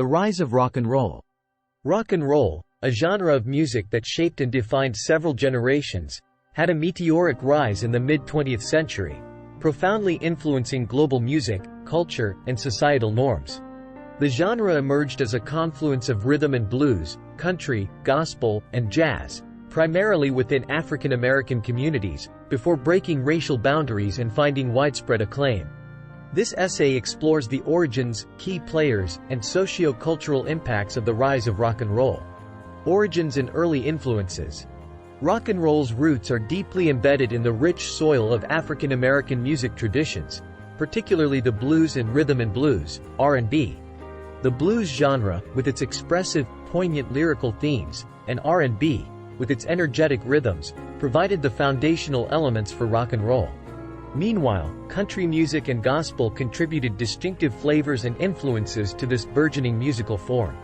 The rise of rock and roll. Rock and roll, a genre of music that shaped and defined several generations, had a meteoric rise in the mid-20th century, profoundly influencing global music, culture, and societal norms. The genre emerged as a confluence of rhythm and blues, country, gospel, and jazz, primarily within African American communities, before breaking racial boundaries and finding widespread acclaim. This essay explores the origins, key players, and socio-cultural impacts of the rise of rock and roll. Origins and early influences. Rock and roll's roots are deeply embedded in the rich soil of African American music traditions, particularly the blues and rhythm and blues, R&B. The blues genre, with its expressive, poignant lyrical themes, and R&B, with its energetic rhythms, provided the foundational elements for rock and roll. Meanwhile, country music and gospel contributed distinctive flavors and influences to this burgeoning musical form.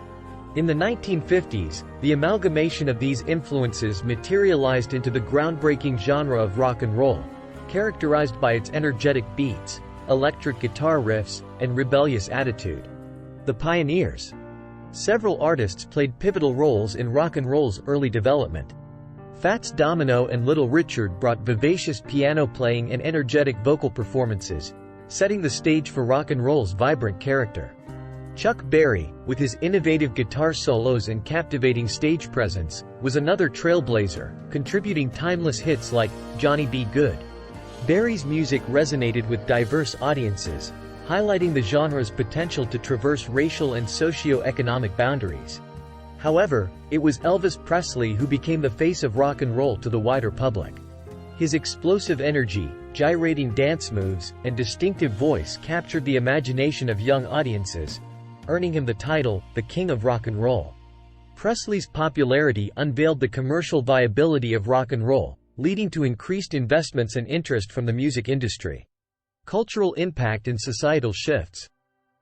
In the 1950s, the amalgamation of these influences materialized into the groundbreaking genre of rock and roll, characterized by its energetic beats, electric guitar riffs, and rebellious attitude. The pioneers. Several artists played pivotal roles in rock and roll's early development. Fats Domino and Little Richard brought vivacious piano playing and energetic vocal performances, setting the stage for rock and roll's vibrant character. Chuck Berry, with his innovative guitar solos and captivating stage presence, was another trailblazer, contributing timeless hits like Johnny B. Good. Berry's music resonated with diverse audiences, highlighting the genre's potential to traverse racial and socio-economic boundaries. However, it was Elvis Presley who became the face of rock and roll to the wider public. His explosive energy, gyrating dance moves, and distinctive voice captured the imagination of young audiences, earning him the title, the King of Rock and Roll. Presley's popularity unveiled the commercial viability of rock and roll, leading to increased investments and interest from the music industry. Cultural impact and societal shifts.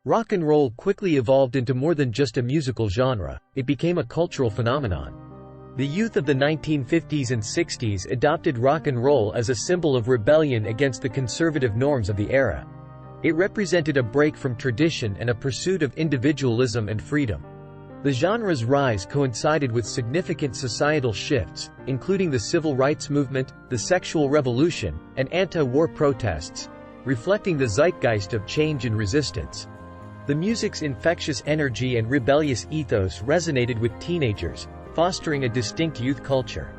Rock and roll quickly evolved into more than just a musical genre, it became a cultural phenomenon. The youth of the 1950s and 60s adopted rock and roll as a symbol of rebellion against the conservative norms of the era. It represented a break from tradition and a pursuit of individualism and freedom. The genre's rise coincided with significant societal shifts, including the civil rights movement, the sexual revolution, and anti-war protests, reflecting the zeitgeist of change and resistance. The music's infectious energy and rebellious ethos resonated with teenagers, fostering a distinct youth culture.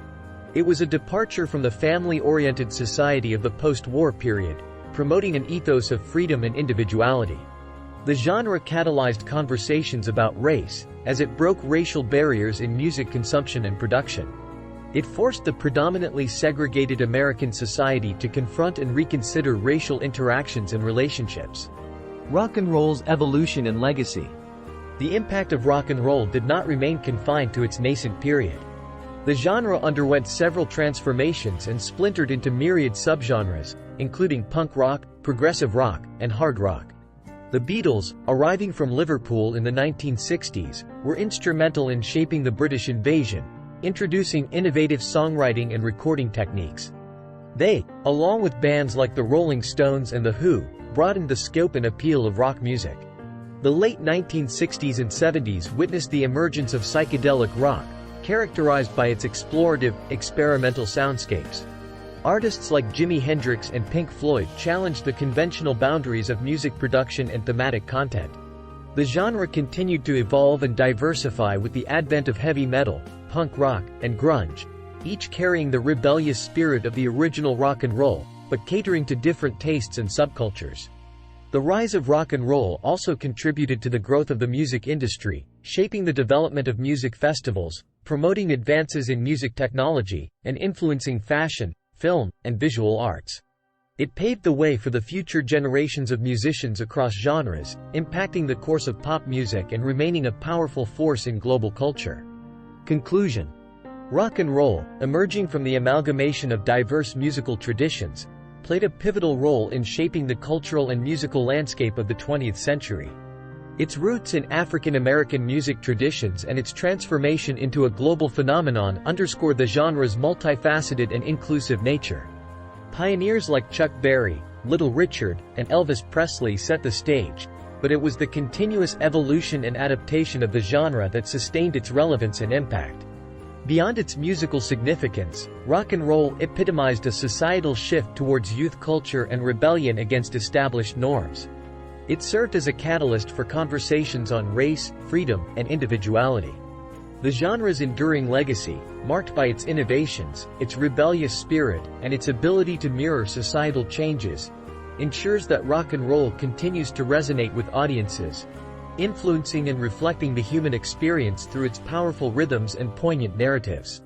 It was a departure from the family-oriented society of the post-war period, promoting an ethos of freedom and individuality. The genre catalyzed conversations about race, as it broke racial barriers in music consumption and production. It forced the predominantly segregated American society to confront and reconsider racial interactions and relationships. Rock and roll's evolution and legacy. The impact of rock and roll did not remain confined to its nascent period. The genre underwent several transformations and splintered into myriad subgenres, including punk rock, progressive rock, and hard rock. The Beatles, arriving from Liverpool in the 1960s, were instrumental in shaping the British invasion, introducing innovative songwriting and recording techniques. They, along with bands like the Rolling Stones and The Who, broadened the scope and appeal of rock music. The late 1960s and 70s witnessed the emergence of psychedelic rock, characterized by its explorative, experimental soundscapes. Artists like Jimi Hendrix and Pink Floyd challenged the conventional boundaries of music production and thematic content. The genre continued to evolve and diversify with the advent of heavy metal, punk rock, and grunge, each carrying the rebellious spirit of the original rock and roll, but catering to different tastes and subcultures. The rise of rock and roll also contributed to the growth of the music industry, shaping the development of music festivals, promoting advances in music technology, and influencing fashion, film, and visual arts. It paved the way for the future generations of musicians across genres, impacting the course of pop music and remaining a powerful force in global culture. Conclusion. Rock and roll, emerging from the amalgamation of diverse musical traditions, played a pivotal role in shaping the cultural and musical landscape of the 20th century. Its roots in African American music traditions and its transformation into a global phenomenon underscore the genre's multifaceted and inclusive nature. Pioneers like Chuck Berry, Little Richard, and Elvis Presley set the stage, but it was the continuous evolution and adaptation of the genre that sustained its relevance and impact. Beyond its musical significance, rock and roll epitomized a societal shift towards youth culture and rebellion against established norms. It served as a catalyst for conversations on race, freedom, and individuality. The genre's enduring legacy, marked by its innovations, its rebellious spirit, and its ability to mirror societal changes, ensures that rock and roll continues to resonate with audiences, influencing and reflecting the human experience through its powerful rhythms and poignant narratives.